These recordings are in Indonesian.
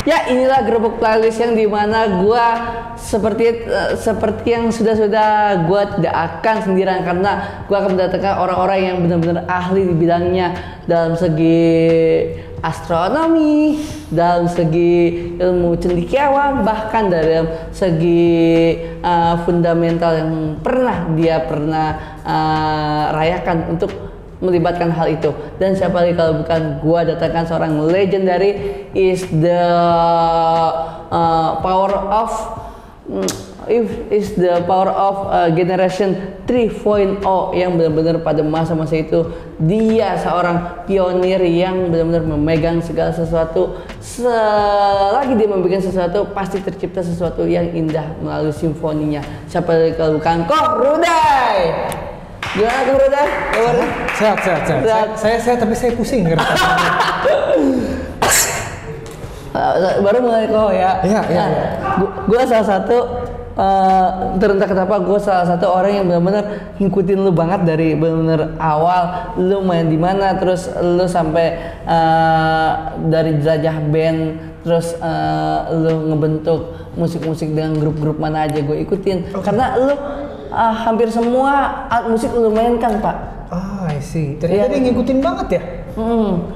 Ya inilah Gerbek Playlist yang dimana gue seperti yang sudah gue tidak akan sendirian, karena gue akan mendatangkan orang-orang yang benar-benar ahli di bidangnya dalam segi astronomi, dalam segi ilmu cendekiawan, bahkan dalam segi fundamental yang dia pernah rayakan untuk melibatkan hal itu. Dan siapa lagi kalau bukan gua datangkan seorang legendary, is the power of generation 3.0 yang benar-benar pada masa-masa itu dia seorang pionir yang benar-benar memegang segala sesuatu. Selagi dia memegang sesuatu, pasti tercipta sesuatu yang indah melalui simfoninya. Siapa lagi kalau bukan Koh Rudai. Gimana Koh Rudai? Sehat. Saya tapi saya pusing karena baru mulai Koh ya. Iya. Gue salah satu terentah kenapa gue salah satu orang yang benar-benar ngikutin lu banget dari benar-benar awal lu main di mana, terus lu sampai dari jelajah band, terus lu ngebentuk musik-musik dengan grup-grup mana aja gue ikutin. Karena lu hampir semua alat musik lu mainkan, Pak. I see. Ternyata dia ngikutin banget ya.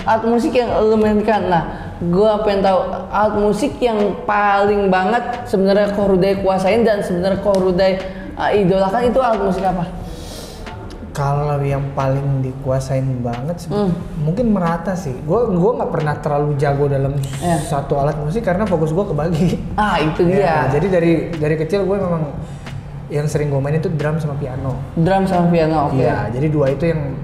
Alat musik yang lu mainkan. Nah, gue pengen tahu alat musik yang paling banget sebenarnya Koh Rudai kuasain dan sebenarnya Koh Rudai idolakan itu alat musik apa? Kalau yang paling dikuasain banget mungkin merata sih. Gue nggak pernah terlalu jago dalam satu alat musik karena fokus gue kebagi. Itu dia. Jadi dari kecil gue memang yang sering gue main itu drum sama piano. Oke. Iya, jadi dua itu yang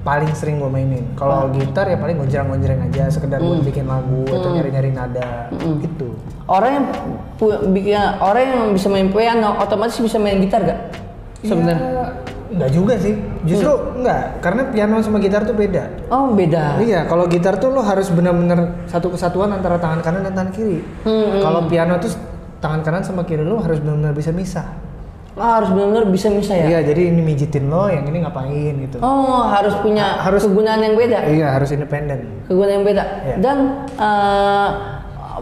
paling sering gue mainin. Kalau gitar ya paling gonjreng-gonjreng aja, sekedar buat bikin lagu atau nyari-nyari nada gitu. Orang yang bisa main piano otomatis bisa main gitar gak? Sebenarnya? Enggak juga sih. Justru enggak, karena piano sama gitar tuh beda. Oh, beda. Iya, kalau gitar tuh lo harus benar-benar satu kesatuan antara tangan kanan dan tangan kiri. Kalau piano tuh tangan kanan sama kiri lo harus benar-benar bisa misah. Harus benar-benar bisa misah ya? Iya, jadi ini mijitin lo, yang ini ngapain gitu. Oh, harus punya kegunaan yang beda? Iya, harus independen. Kegunaan yang beda? Iya. Dan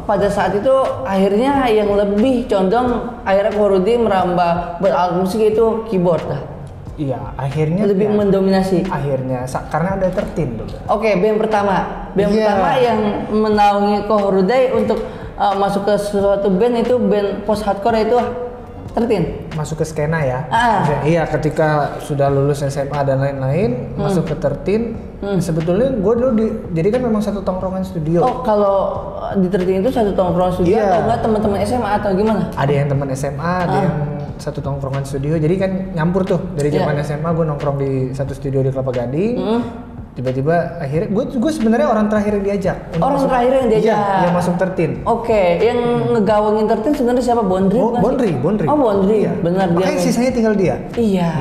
pada saat itu akhirnya yang lebih condong, akhirnya Koh Rudai merambah beralat musik itu keyboard lah. Iya, akhirnya lebih mendominasi. Akhirnya, karena ada 13 dulu. Oke, band pertama yang menaungi Koh Rudai untuk masuk ke suatu band itu band post hardcore itu 13. Masuk ke skena ya. Iya, ketika sudah lulus SMA dan lain-lain, masuk ke 13. Sebetulnya gue dulu jadi kan memang satu tongkrongan studio. Oh, kalau di 13 itu satu tongkrongan studio atau enggak teman-teman SMA atau gimana? Ada yang teman SMA, ada yang satu tongkrongan studio. Jadi kan nyampur tuh dari zaman SMA gue nongkrong di satu studio di Kelapa Gading. Tiba-tiba akhirnya gue sebenarnya orang terakhir yang diajak. Terakhir yang diajak. Iya, yang masuk 13. Oke, yang ngegawangin 13 sebenarnya siapa? Bondri? Bondri. Oh, Bondri. Iya. Benar dia. Makanya sisanya tinggal dia. Iya.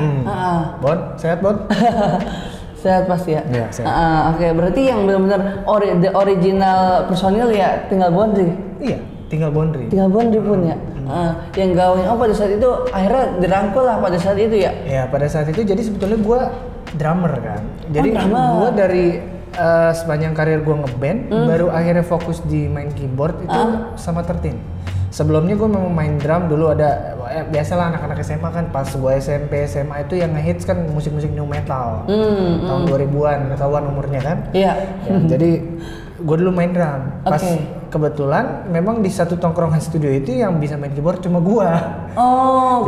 Bon, sehat Bon? Sehat pasti ya. Iya, sehat. Oke, berarti yang benar-benar the original personil ya tinggal Bondri. Iya, tinggal Bondri. Tinggal Bondri pun ya. Yang gawangin pada saat itu akhirnya dirangkul lah pada saat itu ya. Iya, pada saat itu jadi sebetulnya gue drummer kan. Jadi gue dari sepanjang karir gue ngeband baru akhirnya fokus di main keyboard itu sama 13. Sebelumnya gue memang main drum dulu, ada biasalah anak-anak SMA kan pas gue SMP SMA itu yang ngehits kan musik-musik new metal tahun 2000-an, ketahuan umurnya kan. Iya. Jadi gue dulu main drum. Pas kebetulan memang di satu tongkrongan studio itu yang bisa main keyboard cuma gue.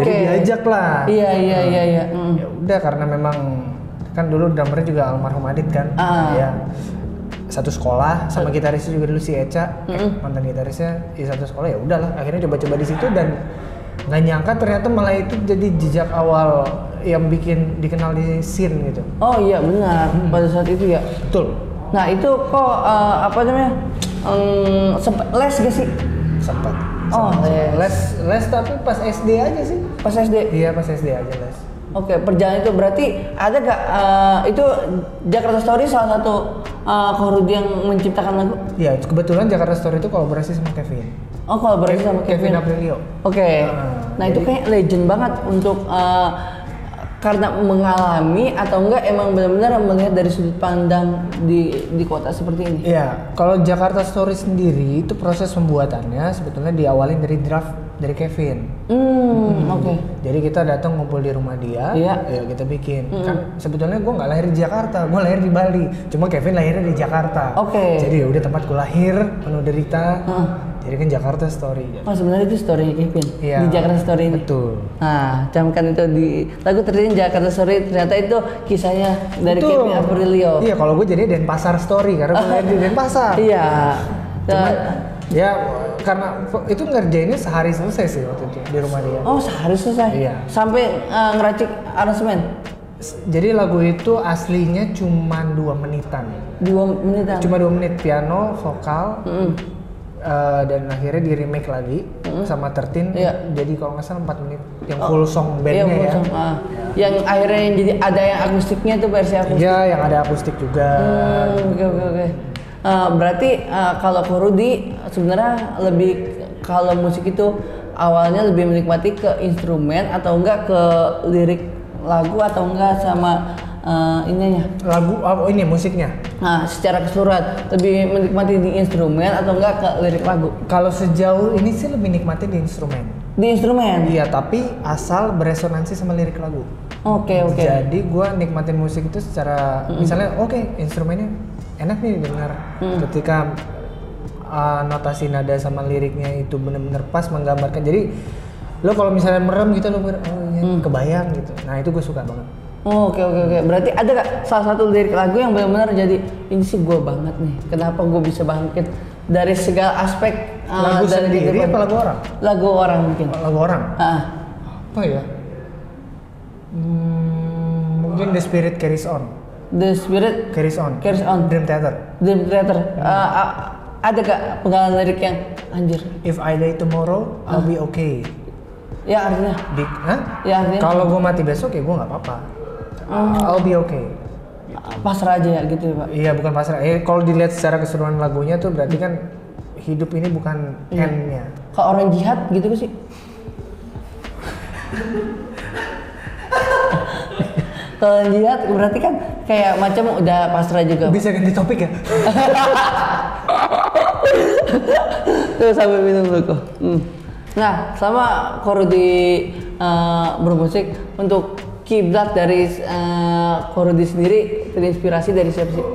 Jadi diajak lah. Iya. Ya udah, karena memang kan dulu drummernya juga almarhum Adit kan. Ya. Satu sekolah sama gitarisnya juga dulu si Eca, mantan gitarisnya di satu sekolah. Ya udahlah, akhirnya coba-coba di situ dan nggak nyangka ternyata malah itu jadi jejak awal yang bikin dikenal di scene gitu. Oh iya benar, pada saat itu ya. Betul. Nah itu kok apa namanya sempat les gak sih? Sempat. Les tapi pas SD aja sih. Pas SD? Iya, pas SD aja les. Oke, perjalanan itu berarti ada gak itu Jakarta Story salah satu Koh Rudai yang menciptakan lagu? Iya, kebetulan Jakarta Story itu kolaborasi sama Kevin. Oh, kolaborasi sama Kevin Aprilio. Oke. Nah, itu kayak legend banget untuk karena mengalami atau enggak emang benar-benar melihat dari sudut pandang di kota seperti ini? Iya, kalau Jakarta Story sendiri itu proses pembuatannya sebetulnya diawalin dari draft dari Kevin. Oke. Jadi kita datang ngumpul di rumah dia, ya kita bikin. Kan sebetulnya gue nggak lahir di Jakarta, gue lahir di Bali. Cuma Kevin lahirnya di Jakarta. Oke. Jadi udah tempatku lahir, penuh derita. Jadi kan Jakarta Story. Oh sebenarnya itu story Kevin Iya, di Jakarta Story ini. betul. Nah, camkan itu di lagu terjadi Jakarta Story, ternyata itu kisahnya dari Betul. Kevin Aprilio. Iya, kalau gue jadi Denpasar Story karena gue lahir di Denpasar. Iya. Cuman, ya karena itu ngerjainnya sehari selesai sih waktu itu di rumah dia. Oh sehari selesai. Iya. Sampai ngeracik aransemen. Jadi lagu itu aslinya cuma 2 menitan. 2 menitan. Cuma 2 menit piano, vokal, dan akhirnya di remake lagi sama 13. Iya. Jadi kalau nggak salah 4 menit yang full song bandnya Iya, ya. song. Yang akhirnya yang jadi ada yang akustiknya tuh versi akustik. Iya, yang ada akustik juga. Oke. Berarti kalau Ko Rudi sebenarnya lebih kalau musik itu awalnya lebih menikmati ke instrumen atau enggak ke lirik lagu atau enggak sama ininya Lagu ini musiknya. Nah, secara keseluruhan lebih menikmati di instrumen atau enggak ke lirik lagu? Kalau sejauh ini sih lebih nikmatin di instrumen. Di instrumen? Iya, tapi asal beresonansi sama lirik lagu. Oke. Jadi gue nikmatin musik itu secara misalnya instrumennya enak nih dengar. Ketika notasi nada sama liriknya itu benar-benar pas menggambarkan. Jadi lo kalau misalnya merem gitu lo kebayang gitu. Nah itu gue suka banget. Oke. Berarti ada gak salah satu lirik lagu yang benar-benar jadi ini sih gue banget nih. Kenapa gue bisa bangkit dari segala aspek lagu dari sendiri apa lagu orang? Lagu orang mungkin. Lagu orang. Apa ya? Mungkin The Spirit Carries On. The Spirit Carries On. Dream Theater. Ada gak penggalan lirik yang anjir? If I die tomorrow, I'll be okay. Ya artinya? Ya artinya? Kalau gue mati besok ya gue nggak apa-apa. I'll be okay. Pasrah aja ya gitu ya Pak? Iya bukan pasrah. Kalau dilihat secara keseluruhan lagunya tuh berarti kan hidup ini bukan end-nya. Kalau orang jihad gitu sih? Kalau jihad berarti kan kayak macam udah pasrah juga. Bisa ganti topik ya? Tuh sambil minum dulu kok. Nah, sama Ko Rudi bermusik untuk kiblat dari Ko Rudi sendiri terinspirasi dari siapa sih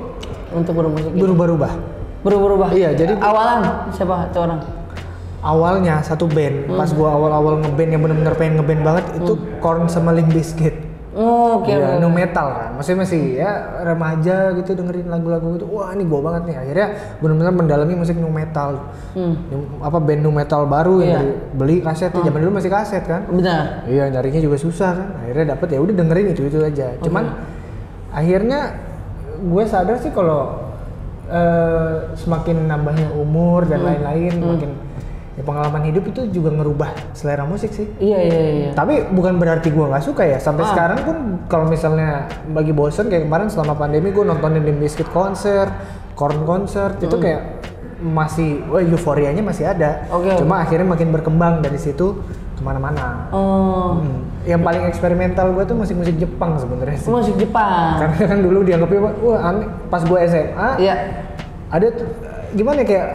untuk bermusik? Berubah. Iya, jadi awalan siapa tuh orang? Awalnya satu band, pas gua awal-awal ngeband yang benar-benar pengen ngeband banget itu Korn sama Limp Bizkit. Oke. Nu metal kan, maksudnya masih ya remaja gitu dengerin lagu-lagu gitu. Wah ini gua banget nih. Akhirnya benar-benar mendalami musik nu metal. Band nu metal baru yang beli kaset. Zaman dulu masih kaset kan. Benar. Iya nyarinya juga susah kan. Akhirnya dapet ya udah dengerin itu aja. Cuman akhirnya gue sadar sih kalau semakin nambahnya umur dan lain-lain, makin ya pengalaman hidup itu juga ngerubah selera musik sih. Iya. Tapi bukan berarti gue nggak suka ya. Sampai sekarang pun kalau misalnya bagi bosen kayak kemarin selama pandemi gue nontonin Limp Bizkit konser, Korn konser, itu kayak masih, euforianya masih ada. Cuma akhirnya makin berkembang dari situ kemana-mana. Yang paling eksperimental gue tuh musik-musik Jepang sebenarnya sih. Musik Jepang. Karena kan dulu dianggapnya wah aneh. Pas gue SMA, ada gimana ya, kayak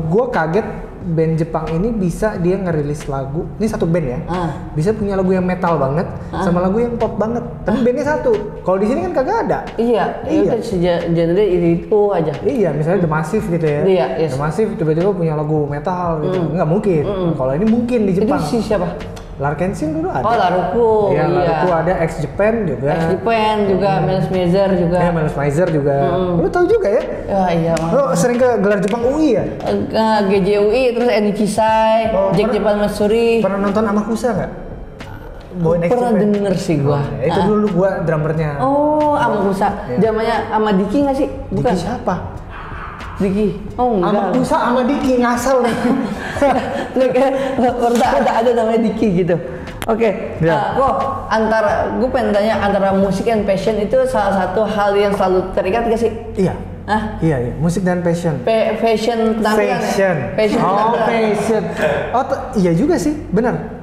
gue kaget band Jepang ini bisa dia ngerilis lagu, ini satu band ya, bisa punya lagu yang metal banget sama lagu yang pop banget, tapi bandnya satu. Kalau di sini kan kagak ada. Iya. Genre itu aja. Iya, misalnya The Massive gitu ya. Iya. Yes. The Massive tiba-tiba punya lagu metal gitu, nggak mungkin. Kalau ini mungkin di Jepang. Ini siapa? Larkensin dulu ada. Oh, Laruku. Iya, Laruku ada, X Japan juga. Menace Meizer juga. Iya, Menace Meizer juga. Lu tahu juga ya? Iya. Lu sering ke gelar Jepang UI ya? GJUI, terus Enichishai, Jack Japan Matsuri. Pernah nonton Amakusa nggak? Pernah denger sih gua. Itu dulu gua drummernya. Oh, Amakusa. Zamannya sama Diki nggak sih? Bukan. Diki siapa? Diki. Oh enggak. Amakusa sama Diki ngasal nih. ada namanya Diki gitu. Oke. Kok antara gue pengen tanya antara musik dan passion itu salah satu hal yang selalu terikat gak sih? Iya. Iya. Musik dan passion. Fashion penampilan. Passion. Iya juga sih, benar.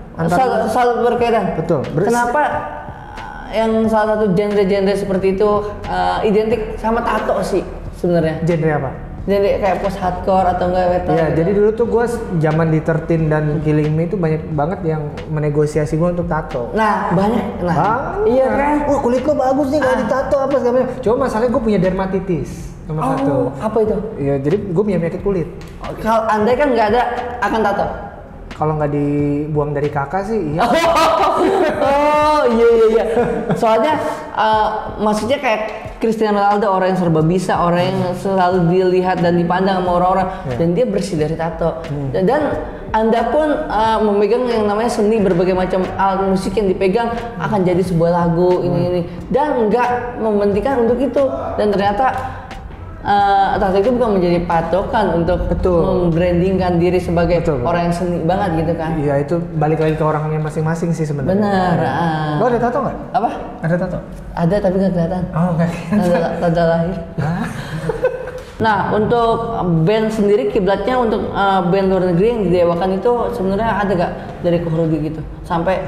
Selalu berkaitan. Betul. Kenapa yang salah satu genre-genre seperti itu identik sama tato sih sebenarnya. Genre apa? Jadi kayak post hardcore atau enggak metal. Ya, jadi dulu tuh gue zaman di 13 dan Killing Me itu banyak banget yang menegosiasi gue untuk tato. Nah, banyak. Nah, iya kan? Wah, kulit lo bagus nih kalau ditato apa segala macam. Cuma masalahnya gue punya dermatitis nomor satu. Apa itu? Iya, jadi gue punya penyakit kulit. Kalau andai kan nggak ada akan tato. Kalau nggak dibuang dari kakak sih, iya. Oh iya. Soalnya maksudnya kayak Cristiano Ronaldo, orang yang serba bisa, orang yang selalu dilihat dan dipandang sama orang-orang, dan dia bersih dari tato. Dan Anda pun memegang yang namanya seni, berbagai macam alat musik yang dipegang akan jadi sebuah lagu ini dan nggak mementingkan untuk itu. Dan ternyata tato itu bukan menjadi patokan untuk membrandingkan diri sebagai orang yang seni banget gitu kan. Iya, itu balik lagi ke orangnya masing-masing sih sebenarnya. Benar. Lo ada tato nggak? Apa? Ada tato? Ada tapi nggak kelihatan. Oh, nggak kelihatan. Tanda lahir. Nah, untuk band sendiri kiblatnya untuk band luar negeri yang didewakan itu sebenarnya ada gak dari Kohrudi gitu? Sampai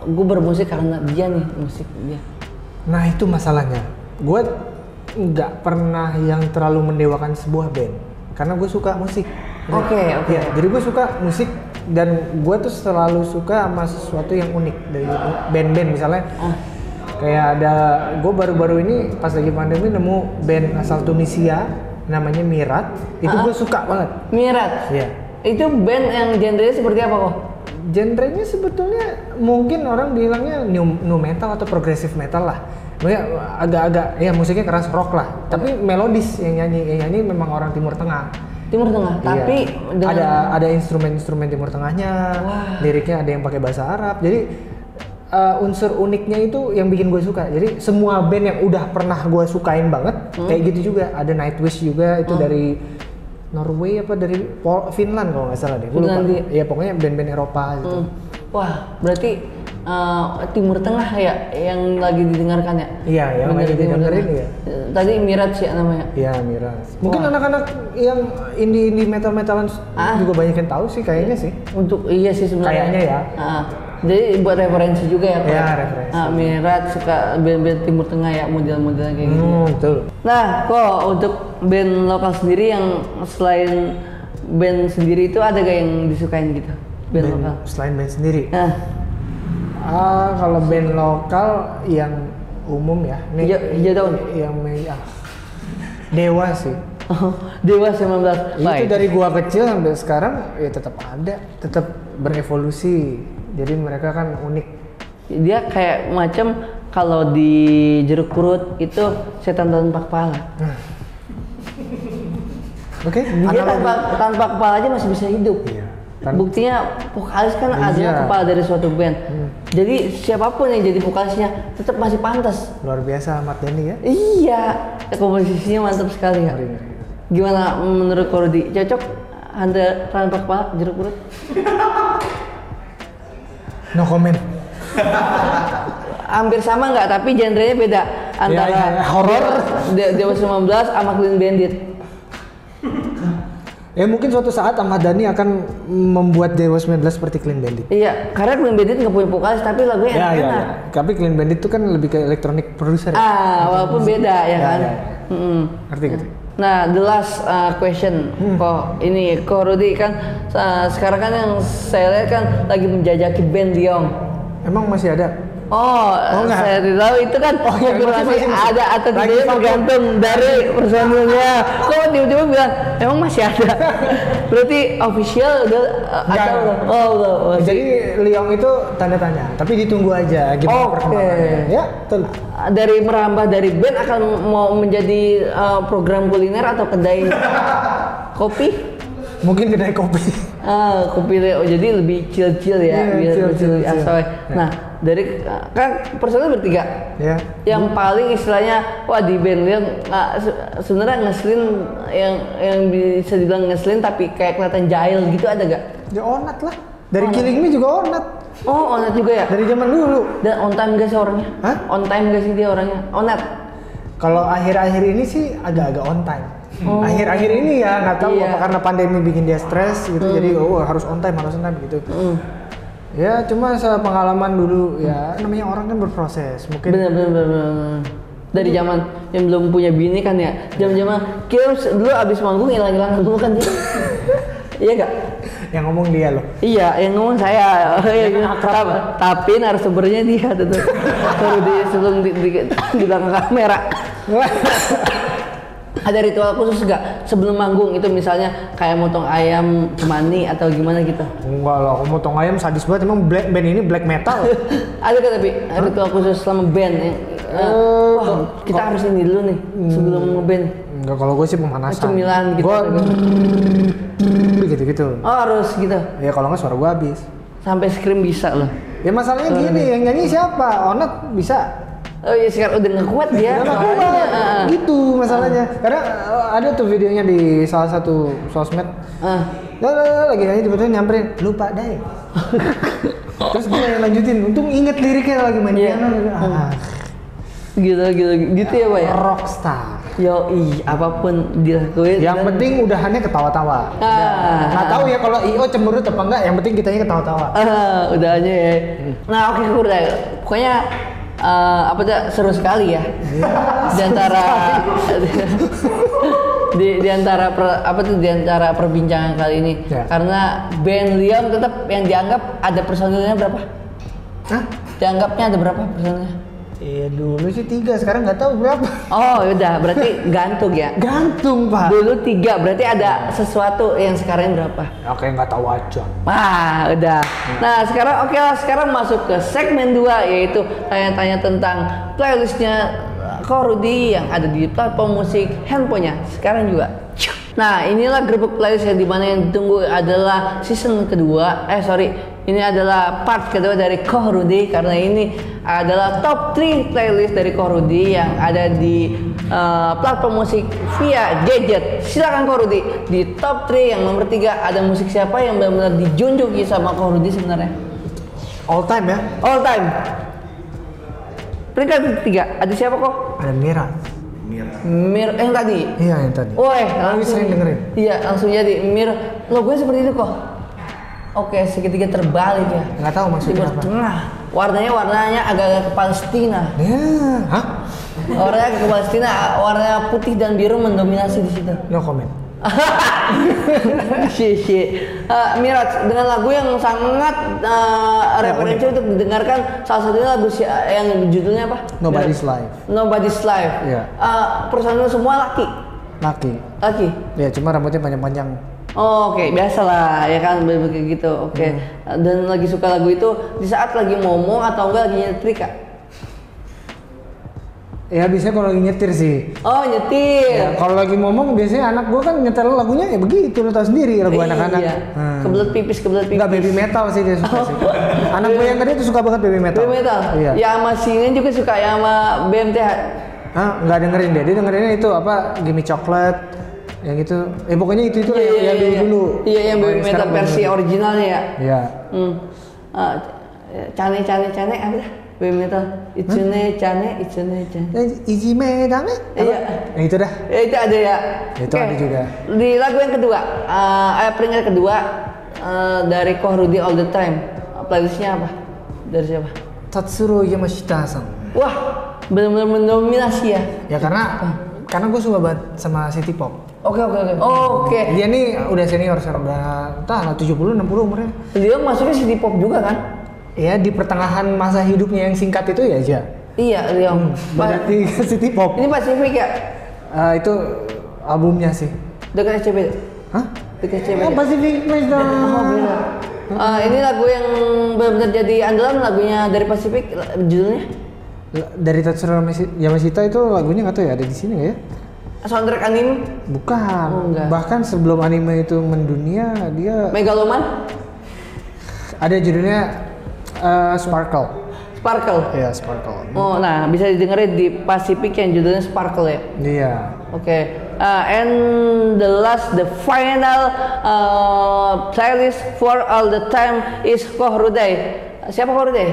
gue bermusik karena dia nih, musik dia. Nah, itu masalahnya. Gue nggak pernah yang terlalu mendewakan sebuah band karena gue suka musik. Oke. Ya, jadi gue suka musik dan gue tuh selalu suka sama sesuatu yang unik dari band-band misalnya. Kayak ada, gue baru-baru ini pas lagi pandemi nemu band asal Tunisia namanya Mirat. Itu gue suka banget. Mirat? Iya. Itu band yang genrenya seperti apa kok? Genrenya sebetulnya mungkin orang bilangnya new metal atau progressive metal lah. Agak-agak ya musiknya keras rock lah. Tapi melodis yang nyanyi memang orang Timur Tengah. Timur Tengah, iya. Tapi dengan... ada instrumen-instrumen Timur Tengahnya. Liriknya ada yang pakai bahasa Arab. Jadi unsur uniknya itu yang bikin gue suka. Jadi semua band yang udah pernah gue sukain banget kayak gitu juga. Ada Nightwish juga itu dari Norway apa dari Finland kalau nggak salah deh. Gue lupa. Ya pokoknya band-band Eropa gitu. Wah, berarti Timur Tengah ya yang lagi didengarkan ya? Iya, yang lagi didengerin ya. Tadi Mirat sih namanya. Iya, Mirat. Mungkin anak-anak yang indie metal-metalan juga banyak yang tahu sih kayaknya sih. Iya sih sebenarnya. Kayaknya ya. Jadi buat referensi juga ya Pak? Iya, referensi. Mirat suka band-band Timur Tengah ya, model-modelnya kayak gitu. Betul. Nah, kok untuk band lokal sendiri yang selain band sendiri itu ada gak yang disukain gitu? Band lokal? Selain band sendiri? Kalau band lokal yang umum ya, Hijau Daun? Yang Dewa sih. Dewa 19. Itu dari gua kecil sampai sekarang ya tetap ada, tetap berevolusi. Jadi mereka kan unik. Dia kayak macam kalau di Jeruk Purut itu setan tanpa kepala. Oke. Dia tanpa kepala aja masih bisa hidup. Iya. Buktinya vokalis kan adalah kepala dari suatu band. Jadi siapapun yang jadi vokalisnya tetap masih pantas. Luar biasa Ahmad Dhani ya? Iya, komposisinya mantap sekali ya. Gimana menurut Kohrudi? Cocok Anda tanpa kepala Jeruk Purut? No comment. Hampir sama nggak? Tapi genrenya beda antara horor Dewa 19 sama Clean Bandit. Ya mungkin suatu saat Ahmad Dhani akan membuat Dewa 19 seperti Clean Bandit. Iya, karena Clean Bandit nggak punya vokalis tapi lagunya enak. Iya. Tapi Clean Bandit itu kan lebih ke elektronik produser. Walaupun beda ya kan. Ngerti. Nah, the last question kok ini Kohrudi kan sekarang kan yang saya lihat kan lagi menjajaki band Liong. Emang masih ada? Saya tidak tahu itu kan masih ada atau tidak tergantung dari personilnya. Kok tiba-tiba bilang emang masih ada? Berarti official udah atau Jadi Liong itu tanda tanya, tapi ditunggu aja gimana perkembangannya. Ya, betul. Dari merambah dari band akan mau menjadi program kuliner atau kedai kopi? Mungkin kedai kopi. Kopi jadi lebih chill ya, biar chill. Nah, dari kan personil bertiga. Ya. Yang paling istilahnya di band yang sebenarnya ngeselin yang bisa dibilang ngeselin tapi kayak kelihatan jahil gitu ada gak? Ya Onat lah. Dari Killing Me juga Onat. Onat juga ya? Dari zaman dulu. Dan on time gak sih orangnya? Hah? On time gak sih dia orangnya? Onat. Kalau akhir-akhir ini sih agak-agak on time. Akhir-akhir ini ya nggak tahu apa karena pandemi bikin dia stres gitu, jadi harus on time gitu. Ya cuma pengalaman dulu ya, namanya orang kan berproses. Mungkin Bener. Dari zaman yang belum punya bini kan ya, zaman kita dulu abis manggung hilang-hilangan dulu kan dia. Iya gak? yang ngomong dia loh. Iya, yang ngomong saya. Tapi narasumbernya dia tuh. Baru di sebelum di belakang kamera. Ada ritual khusus gak sebelum manggung itu, misalnya kayak motong ayam cemani atau gimana gitu? Enggak lah, motong ayam sadis banget, emang band ini black metal. Ada kan tapi ritual khusus selama band ya? Wah, kita harus ini dulu nih sebelum ngeband. Enggak, kalau gue sih pemanasan. Cemilan gitu. Gue gitu-gitu. Oh harus gitu. Ya kalau nggak suara gue habis. Sampai scream bisa loh. Ya masalahnya gini, yang nyanyi siapa? Onat bisa. Oh iya sekarang udah ngekuat dia. Gitu masalahnya. Karena ada tuh videonya di salah satu sosmed. Lagi nyanyi tiba-tiba nyamperin, lupa dai. Terus gue yang lanjutin, untung inget liriknya lagi main piano. Gitu ya Pak ya? Rockstar. Yoi, apapun dilakuin. Yang penting udahannya ketawa-tawa. Nggak tahu ya kalau IO cemberut apa enggak, yang penting kitanya ketawa-tawa. Udahannya ya. Nah oke, udah. Pokoknya apa tuh seru sekali ya. Di antara di antara perbincangan kali ini. Ya. Karena band Liam tetap yang dianggap ada personilnya berapa? Hah? Dianggapnya ada berapa personilnya? Iya dulu sih 3, sekarang nggak tahu berapa. Oh udah, berarti gantung ya? Gantung Pak. Dulu 3, berarti ada sesuatu yang sekarang berapa? Oke, nggak tahu aja. Wah udah. Nah sekarang oke lah, sekarang masuk ke segmen 2, yaitu tanya-tanya tentang playlistnya Ko Rudi yang ada di platform musik handphonenya sekarang juga. Nah inilah grup playlist yang dimana yang ditunggu adalah season kedua. Ini adalah part kedua dari Ko Rudi, karena ini adalah top 3 playlist dari Ko Rudi yang ada di platform musik via gadget. Silakan Ko Rudi, di top 3 yang nomor 3 ada musik siapa yang benar-benar dijunjungi sama Ko Rudi sebenarnya? All time ya? All time. Peringkat 3 ada siapa kok? Ada Mira yang tadi? Iya yang tadi. Woi, langsung sering dengerin. Iya, langsung jadi Mir. Logonya seperti itu kok. Oke, segitiga terbalik ya. Nggak tahu maksudnya apa. Tengah. Warnanya agak-agak ke Palestina. Ya, hah? Warnanya ke Palestina, warna putih dan biru mendominasi di situ. No comment. Miraj dengan lagu yang sangat referensi untuk didengarkan, salah satunya lagu yang judulnya apa? Nobody's Life. Nobody's Life. Iya. Personil semua laki. Ya, cuma rambutnya panjang-panjang. Oh, oke, biasalah ya kan begitu gitu. Oke. Dan lagi suka lagu itu di saat lagi ngomong atau enggak lagi nyetrika? Ya biasanya kalau lagi nyetir sih. Oh nyetir. Ya, kalau lagi ngomong biasanya anak gua kan nyetel lagunya ya begitu, lo tau sendiri lagu anak-anak. Iya. Kebelet pipis. Enggak, baby metal sih dia suka sih. Anak gua yang gede tuh suka banget baby metal. Baby metal. Iya. Ya sama Sinin juga suka, ya sama BMTH. Nggak dengerin dia dengerinnya itu apa? Gimme Chocolate. Yang itu, pokoknya itu yang dulu. Iya, yang baby metal versi originalnya ya. Iya. Cane ada. Baby metal. Itsune cane. Ijime dame? Iya. Itu dah. Itu ada ya. Itu ada juga. Di lagu yang kedua, peringkat kedua dari Ko Rudi All the Time. Playlistnya apa? Dari siapa? Tatsuro Yamashita-san. Wah, benar-benar mendominasi ya. Ya karena gue suka banget sama City Pop. Oke. Dia nih udah senior sekarang, udah entah 70 60 umurnya. Dia masuknya City Pop juga kan? Ya di pertengahan masa hidupnya yang singkat itu ya aja. Iya, Liam. Berarti City Pop. Ini Pasifik ya? Itu albumnya sih. Dekat SCB. Hah? Dekat SCB. Oh, Pacific Place dong. Oh, benar. Ini lagu yang benar-benar jadi andalan, lagunya dari Pasifik, judulnya? Dari Tatsuro Yamashita itu lagunya nggak tahu ya, ada di sini nggak ya? Soundtrack anime? Bukan. Oh, enggak. Bahkan sebelum anime itu mendunia, dia Megaloman? ada judulnya Sparkle. Iya, Sparkle. Oh, nah bisa didengerin di Pacific yang judulnya Sparkle ya? Iya. Oke. And the final playlist for all the time is Ko Rudi. Siapa Ko Rudi?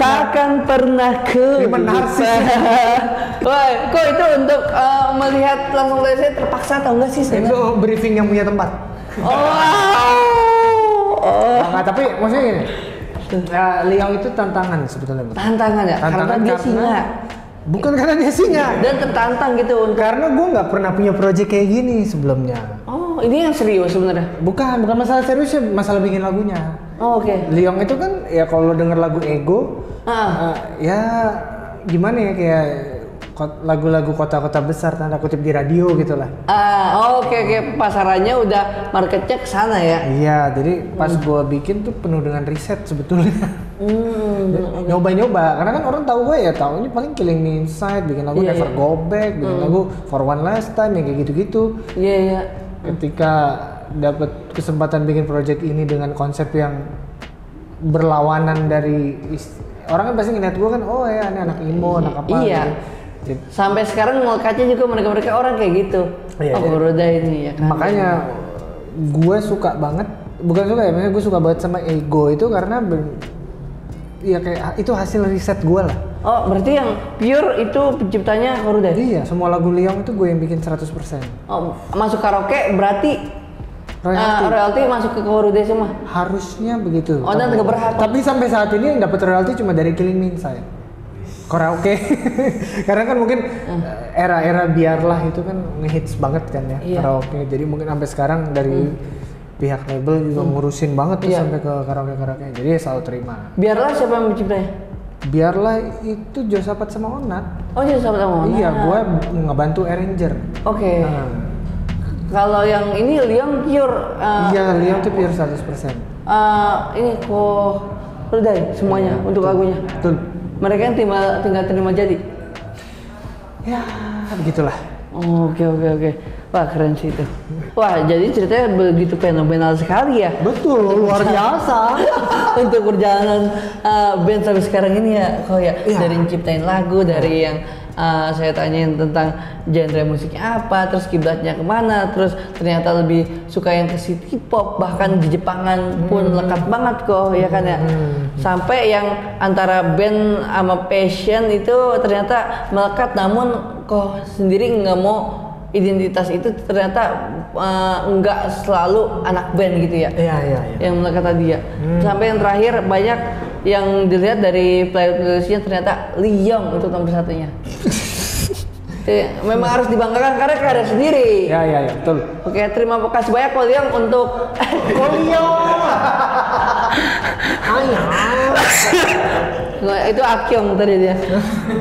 Takkan pernah ku narsis. Woi, kok itu untuk melihat langsung dari saya terpaksa atau enggak sih sebenarnya? Itu briefing yang punya tempat. Nah, tapi maksudnya gini. Liang itu tantangan sebetulnya. Tantangan ya? Karena dia singa. Bukan karena dia singa. Dan tertantang gitu untuk. Karena gue nggak pernah punya project kayak gini sebelumnya. Oh, ini yang serius sebenarnya? Bukan masalah serius ya, masalah bikin lagunya. Oh, oke. Liang itu kan ya kalau denger lagu Ego, ya gimana ya kayak lagu-lagu kota-kota besar tanda kutip di radio gitulah. Oke. Pasarannya udah marketnya ke sana ya. Iya, jadi pas gua bikin tuh penuh dengan riset sebetulnya. Nyoba-nyoba, karena kan orang tahu gue ya taunya paling Killing Me Inside, bikin lagu Never Go Back, bikin lagu For One Last Time yang kayak gitu-gitu. Iya. Ketika dapat kesempatan bikin project ini dengan konsep yang berlawanan dari orang kan pasti ngeliat gue kan, oh ya ini anak emo, anak apa iya. Gitu. Sampai sekarang melekatnya juga mereka orang kayak gitu. Iya, Roda ini ya kan. Makanya gue suka banget, bukan suka ya, maksudnya gue suka banget sama Ego itu karena ya kayak itu hasil riset gue lah. Oh, berarti yang pure itu penciptanya Koruda? Iya, semua lagu Liang itu gue yang bikin 100%. Oh, masuk karaoke berarti royalti masuk ke Koruda semua? Harusnya begitu. Oh, dan keberhak. Tapi sampai saat ini yang dapat royalti cuma dari Killing Me Inside. Karaoke. Karena kan mungkin era-era biarlah itu kan ngehits banget kan ya karaoke. Jadi mungkin sampai sekarang dari pihak label juga ngurusin banget tuh sampai ke karaoke. Jadi selalu terima. Biarlah siapa yang menciptanya? Biarlah itu Josapat sama Onat. Oh, Josapat sama Onat. Iya, gue ngebantu arranger. Oke. Kalau yang ini Liang pure. Iya, Liang tuh pure 100%. Ini Koruda semuanya untuk lagunya. Betul. Mereka yang tinggal terima jadi. Ya, begitulah. Oke. Wah, keren sih itu. Wah, jadi ceritanya begitu fenomenal sekali ya. Betul, luar biasa. Untuk perjalanan band sampai sekarang ini ya, dari ciptain lagu, dari yang saya tanyain tentang genre musiknya apa, terus kiblatnya kemana, terus ternyata lebih suka yang ke city pop, bahkan di Jepangan pun lekat banget kok, ya kan ya. Sampai yang antara band sama passion itu ternyata melekat, namun kok sendiri nggak mau identitas itu ternyata nggak selalu anak band gitu ya. Iya. Yang melekat tadi ya. Sampai yang terakhir banyak yang dilihat dari playlistnya ternyata Liang untuk nomor satunya. Memang harus dibanggakan karena karya sendiri. Iya, betul. Oke, terima kasih banyak Ko Liang untuk itu Akyong tadi dia.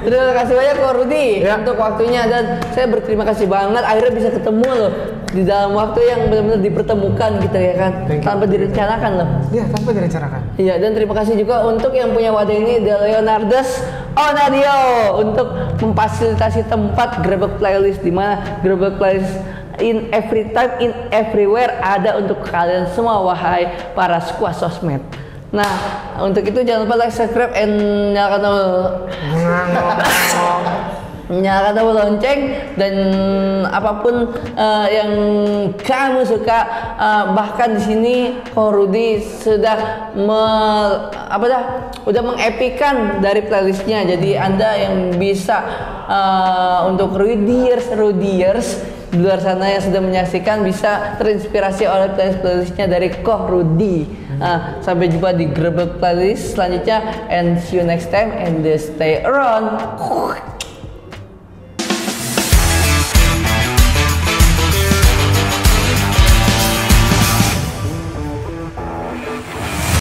Terima kasih banyak Ko Rudy untuk waktunya, dan saya berterima kasih banget akhirnya bisa ketemu loh di dalam waktu yang benar-benar dipertemukan gitu ya kan, tanpa direncanakan loh. Iya, tanpa direncanakan. Iya, dan terima kasih juga untuk yang punya wadah ini, The Leonardes Onadio, untuk memfasilitasi tempat Grebek Playlist, di mana Grebek Playlist in every time, in everywhere ada untuk kalian semua wahai para squad sosmed. Nah, untuk itu jangan lupa like, subscribe, and nyalakan tombol lonceng, dan apapun yang kamu suka. Bahkan di sini Ko Rudy sudah udah mengepikan dari playlistnya. Jadi Anda yang bisa untuk Rudyers di luar sana yang sudah menyaksikan bisa terinspirasi oleh playlistnya dari Ko Rudy. Sampai jumpa di Grebek Playlist selanjutnya, and see you next time, and stay around.